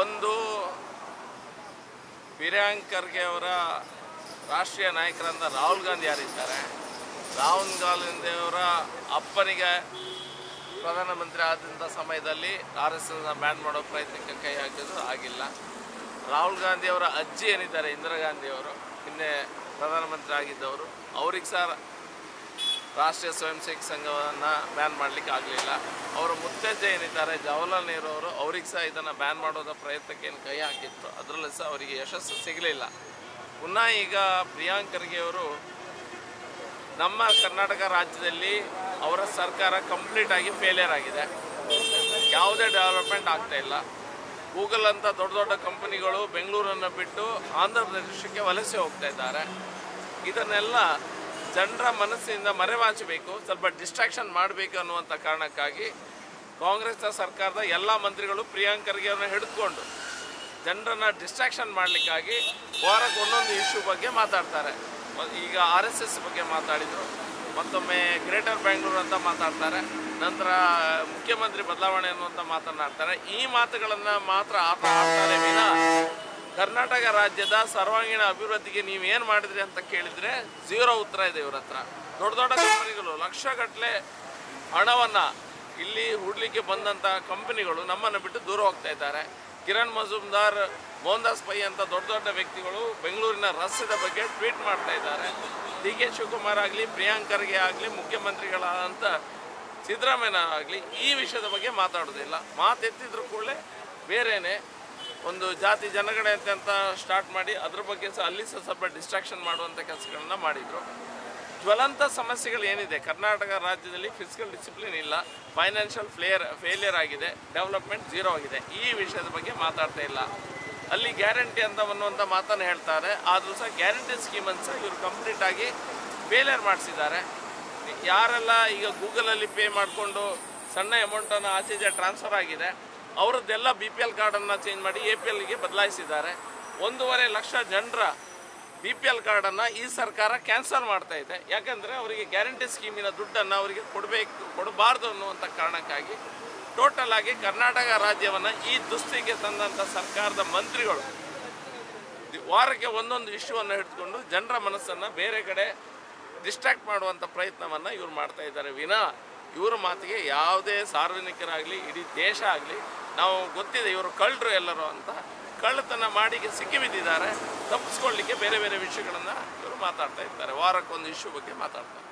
ಒಂದು ಪ್ರಿಯಾಂಕ್ ಖರ್ಗೆ ಅವರ ರಾಷ್ಟ್ರೀಯ ನಾಯಕರಾದ ರಾಹುಲ್ ಗಾಂಧಿ ಯಾರಿದ್ದಾರೆ, ರಾಹುಲ್ ಗಾಂಧಿ ಅವರ ಅಪ್ಪನಿಗೆ ಪ್ರಧಾನಮಂತ್ರಿ ಆದಂಥ ಸಮಯದಲ್ಲಿ RSSನ ಬ್ಯಾನ್ ಮಾಡೋ ಪ್ರಯತ್ನಕ್ಕೆ ಕೈ ಹಾಕಿದ್ರು, ಆಗಿಲ್ಲ. ರಾಹುಲ್ ಗಾಂಧಿ ಅವರ ಅಜ್ಜಿ ಏನಿದ್ದಾರೆ ಇಂದಿರಾ ಗಾಂಧಿ ಅವರು, ನಿನ್ನೆ ಪ್ರಧಾನಮಂತ್ರಿ ಆಗಿದ್ದವರು, ಅವ್ರಿಗೆ ಸಹ ರಾಷ್ಟ್ರೀಯ ಸ್ವಯಂ ಸೇವಕ ಸಂಘವನ್ನು ಬ್ಯಾನ್ ಮಾಡಲಿಕ್ಕೆ ಆಗಲಿಲ್ಲ. ಅವರ ಮುತ್ತಜ್ಜ ಏನಿದ್ದಾರೆ ಜವಾಹರ್ಲಾಲ್ ನೆಹರು ಅವರು, ಅವ್ರಿಗೆ ಸಹ ಇದನ್ನು ಬ್ಯಾನ್ ಮಾಡೋದ ಪ್ರಯತ್ನಕ್ಕೆ ಏನು ಕೈ ಹಾಕಿತ್ತು, ಅದರಲ್ಲೂ ಸಹ ಅವರಿಗೆ ಯಶಸ್ಸು ಸಿಗಲಿಲ್ಲ. ಪುನಃ ಈಗ ಪ್ರಿಯಾಂಕ್ ಖರ್ಗೆ ಅವರು ನಮ್ಮ ಕರ್ನಾಟಕ ರಾಜ್ಯದಲ್ಲಿ ಅವರ ಸರ್ಕಾರ ಕಂಪ್ಲೀಟಾಗಿ ಫೇಲಿಯರ್ ಆಗಿದೆ. ಯಾವುದೇ ಡೆವಲಪ್ಮೆಂಟ್ ಆಗ್ತಾ ಇಲ್ಲ. ಗೂಗಲ್ ಅಂತ ದೊಡ್ಡ ದೊಡ್ಡ ಕಂಪನಿಗಳು ಬೆಂಗಳೂರನ್ನು ಬಿಟ್ಟು ಆಂಧ್ರ ಪ್ರದೇಶಕ್ಕೆ ವಲಸೆ ಹೋಗ್ತಾ ಇದ್ದಾರೆ. ಇದನ್ನೆಲ್ಲ ಜನರ ಮನಸ್ಸಿನಿಂದ ಮರೆಮಾಚಬೇಕು, ಸ್ವಲ್ಪ ಡಿಸ್ಟ್ರಾಕ್ಷನ್ ಮಾಡಬೇಕು ಅನ್ನುವಂಥ ಕಾರಣಕ್ಕಾಗಿ ಕಾಂಗ್ರೆಸ್ನ ಸರ್ಕಾರದ ಎಲ್ಲ ಮಂತ್ರಿಗಳು ಪ್ರಿಯಾಂಕ್ ಖರ್ಗೆ ಅವರನ್ನು ಹಿಡಿದುಕೊಂಡು ಜನರನ್ನು ಡಿಸ್ಟ್ರಾಕ್ಷನ್ ಮಾಡಲಿಕ್ಕಾಗಿ ವಾರಕ್ಕೆ ಒಂದೊಂದು ಇಶ್ಯೂ ಬಗ್ಗೆ ಮಾತಾಡ್ತಾರೆ. ಈಗ RSS ಬಗ್ಗೆ ಮಾತಾಡಿದರು, ಮತ್ತೊಮ್ಮೆ ಗ್ರೇಟರ್ ಬೆಂಗಳೂರು ಅಂತ ಮಾತಾಡ್ತಾರೆ, ನಂತರ ಮುಖ್ಯಮಂತ್ರಿ ಬದಲಾವಣೆ ಅನ್ನುವಂಥ ಮಾತನಾಡ್ತಾರೆ. ಈ ಮಾತುಗಳನ್ನು ಮಾತ್ರ ಆಡ್ತಾರೆ ವಿನ ಕರ್ನಾಟಕ ರಾಜ್ಯದ ಸರ್ವಾಂಗೀಣ ಅಭಿವೃದ್ಧಿಗೆ ನೀವೇನು ಮಾಡಿದ್ರಿ ಅಂತ ಕೇಳಿದರೆ ಝೀರೋ ಉತ್ತರ ಇದೆ ಇವ್ರ ಹತ್ರ. ದೊಡ್ಡ ದೊಡ್ಡ ಕಂಪನಿಗಳು ಲಕ್ಷಗಟ್ಟಲೆ ಹಣವನ್ನು ಇಲ್ಲಿ ಹೂಡಲಿಕ್ಕೆ ಬಂದಂಥ ಕಂಪನಿಗಳು ನಮ್ಮನ್ನು ಬಿಟ್ಟು ದೂರ ಹೋಗ್ತಾ ಇದ್ದಾರೆ. ಕಿರಣ್ ಮಜುಮ್ದಾರ್, ಮೋಹನ್ ದಾಸ್ ಪೈ ಅಂತ ದೊಡ್ಡ ದೊಡ್ಡ ವ್ಯಕ್ತಿಗಳು ಬೆಂಗಳೂರಿನ ರಸ್ತೆದ ಬಗ್ಗೆ ಟ್ವೀಟ್ ಮಾಡ್ತಾ ಇದ್ದಾರೆ. DK ಶಿವಕುಮಾರ್ ಆಗಲಿ, ಪ್ರಿಯಾಂಕ್ ಖರ್ಗೆ ಆಗಲಿ, ಮುಖ್ಯಮಂತ್ರಿಗಳಾದಂಥ ಸಿದ್ದರಾಮಯ್ಯ ಆಗಲಿ ಈ ವಿಷಯದ ಬಗ್ಗೆ ಮಾತಾಡೋದಿಲ್ಲ. ಮಾತೆತ್ತಿದ್ರು ಕೂಡಲೇ ಬೇರೆಯೇ ಒಂದು ಜಾತಿ ಜನಗಣತಿ ಅಂತ ಸ್ಟಾರ್ಟ್ ಮಾಡಿ ಅದ್ರ ಬಗ್ಗೆ ಸಹ ಅಲ್ಲಿ ಸಹ ಸ್ವಲ್ಪ ಡಿಸ್ಟ್ರಾಕ್ಷನ್ ಮಾಡುವಂಥ ಕೆಲಸಗಳನ್ನ ಮಾಡಿದರು. ಜ್ವಲಂತ ಸಮಸ್ಯೆಗಳು ಏನಿದೆ ಕರ್ನಾಟಕ ರಾಜ್ಯದಲ್ಲಿ, ಫಿಸಿಕಲ್ ಡಿಸಿಪ್ಲಿನ್ ಇಲ್ಲ, ಫೈನಾನ್ಷಿಯಲ್ ಫೇಲಿಯರ್ ಆಗಿದೆ, ಡೆವಲಪ್ಮೆಂಟ್ ಝೀರೋ ಆಗಿದೆ. ಈ ವಿಷಯದ ಬಗ್ಗೆ ಮಾತಾಡ್ತಾ ಇಲ್ಲ. ಅಲ್ಲಿ ಗ್ಯಾರಂಟಿ ಅಂತ ಅನ್ನುವಂಥ ಮಾತನ್ನು ಹೇಳ್ತಾರೆ, ಆದರೂ ಸಹ ಗ್ಯಾರಂಟಿ ಸ್ಕೀಮನ್ನು ಸಹ ಇವರು ಕಂಪ್ಲೀಟಾಗಿ ಫೇಲಿಯರ್ ಮಾಡಿಸಿದ್ದಾರೆ. ಯಾರೆಲ್ಲ ಈಗ ಗೂಗಲಲ್ಲಿ ಪೇ ಮಾಡಿಕೊಂಡು ಸಣ್ಣ ಅಮೌಂಟನ್ನು ಆಚೆಗೆ ಟ್ರಾನ್ಸ್ಫರ್ ಆಗಿದೆ ಅವರದ್ದೆಲ್ಲ BPL ಕಾರ್ಡನ್ನು ಚೇಂಜ್ ಮಾಡಿ APLಗೆ ಬದಲಾಯಿಸಿದ್ದಾರೆ. 1.5 ಲಕ್ಷ ಜನರ BPL ಕಾರ್ಡನ್ನು ಈ ಸರ್ಕಾರ ಕ್ಯಾನ್ಸಲ್ ಮಾಡ್ತಾ ಇದೆ. ಯಾಕಂದರೆ ಅವರಿಗೆ ಗ್ಯಾರಂಟಿ ಸ್ಕೀಮಿನ ದುಡ್ಡನ್ನು ಅವರಿಗೆ ಕೊಡಬಾರ್ದು ಅನ್ನುವಂಥ ಕಾರಣಕ್ಕಾಗಿ ಟೋಟಲ್ ಆಗಿ ಕರ್ನಾಟಕ ರಾಜ್ಯವನ್ನು ಈ ದುಸ್ಥಿತಿಗೆ ತಂದಂಥ ಸರ್ಕಾರದ ಮಂತ್ರಿಗಳು ವಾರಕ್ಕೆ ಒಂದೊಂದು ಇಶ್ಯೂವನ್ನು ಹಿಡಿದುಕೊಂಡು ಜನರ ಮನಸ್ಸನ್ನು ಬೇರೆ ಕಡೆ ಡಿಸ್ಟ್ರಾಕ್ಟ್ ಮಾಡುವಂಥ ಪ್ರಯತ್ನವನ್ನು ಇವರು ಮಾಡ್ತಾ ಇದ್ದಾರೆ ವಿನ ಇವರ ಮಾತಿಗೆ ಯಾವುದೇ ಸಾರ್ವಜನಿಕರಾಗಲಿ ಇಡೀ ದೇಶ ಆಗಲಿ ನಾವು ಗೊತ್ತಿದೆ ಇವರು ಕಳ್ಳರು ಎಲ್ಲರೂ ಅಂತ. ಕಳ್ಳತನ ಮಾಡಿಗೆ ಸಿಕ್ಕಿಬಿದ್ದಿದ್ದಾರೆ, ತಪ್ಪಿಸ್ಕೊಳ್ಳಿಕ್ಕೆ ಬೇರೆ ಬೇರೆ ವಿಷಯಗಳನ್ನು ಇವರು ಮಾತಾಡ್ತಾ ಇರ್ತಾರೆ. ವಾರಕ್ಕೊಂದು ಇಶ್ಯೂ ಬಗ್ಗೆ ಮಾತಾಡ್ತಾರೆ.